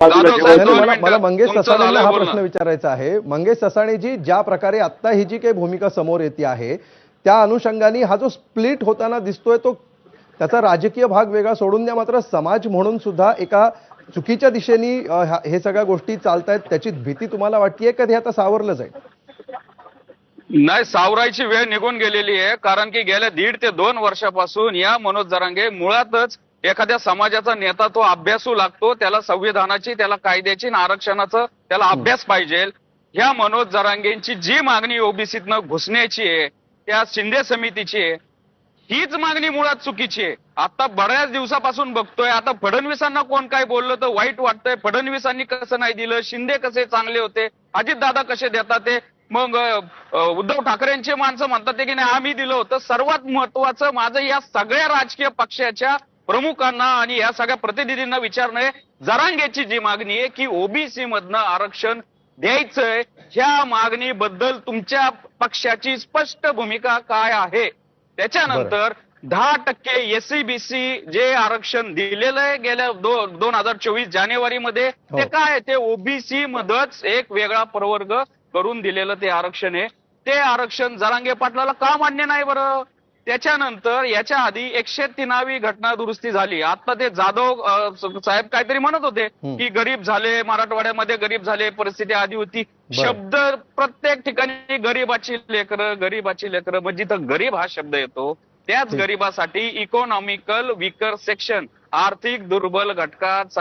बाजूला जाधव ठेवायचं. साहेब, मला मला मंगेश तुमचं ससाणेंना झालंय हा बोलणं. प्रश्न विचारायचा आहे. मंगेश ससाणेजी, ज्या प्रकारे आता ही जी काही भूमिका समोर येते आहे त्या अनुषंगाने हा जो स्प्लिट होताना दिसतोय तो त्याचा राजकीय भाग वेगळा सोडून द्या, मात्र समाज म्हणून सुद्धा एका चुकीच्या दिशेने हे सगळ्या गोष्टी चालतायत, त्याची भीती तुम्हाला वाटतेय का? हे आता सावरलं जाईल? नाही, सावरायची वेळ निघून गेलेली आहे. कारण की गेल्या 1.5 ते 2 वर्षापासून या मनोज जरांगे मुळातच एखाद्या समाजाचा नेता तो अभ्यासू लागतो, त्याला संविधानाची, त्याला कायद्याची आणि आरक्षणाचं त्याला अभ्यास पाहिजे. ह्या मनोज जरांगेंची जी मागणी ओबीसीतनं घुसण्याची आहे, त्या शिंदे समितीची आहे, हीच मागणी मुळात चुकीची आहे. आता बऱ्याच दिवसापासून बघतोय, आता फडणवीसांना कोण काय बोललं तर वाईट वाटतंय. फडणवीसांनी कसं नाही दिलं, शिंदे कसे चांगले होते, अजितदादा कसे देतात ते, मग उद्धव ठाकरेंचे माणसं म्हणतात ते की नाही आम्ही दिलं होतं. सर्वात महत्वाचं माझं या सगळ्या राजकीय पक्षाच्या प्रमुखांना आणि या सगळ्या प्रतिनिधींना विचारणं आहे, जरांगेची जी मागणी आहे की ओबीसी मधनं आरक्षण द्यायचंय, ह्या मागणीबद्दल तुमच्या पक्षाची स्पष्ट भूमिका काय आहे? त्याच्यानंतर 10% एससीबीसी जे आरक्षण दिलेलं आहे गेल्या 2024 जानेवारीमध्ये, ते काय? ते ओबीसी मधच एक वेगळा प्रवर्ग करून दिलेलं ते आरक्षण आहे. ते आरक्षण जरांगे पाटलाला का मान्य नाही बरं? त्याच्यानंतर याच्या आधी 103वी घटना दुरुस्ती झाली. आता ते जाधव साहेब काहीतरी म्हणत होते की गरीब झाले, मराठवाड्यामध्ये गरीब झाले, परिस्थिती आधी होती. शब्द प्रत्येक ठिकाणी गरीबाची लेकरं, म्हणजे जिथं गरीब हा शब्द येतो त्याच गरीबासाठी इकॉनॉमिकल वीकर सेक्शन, आर्थिक दुर्बल घटकासाठी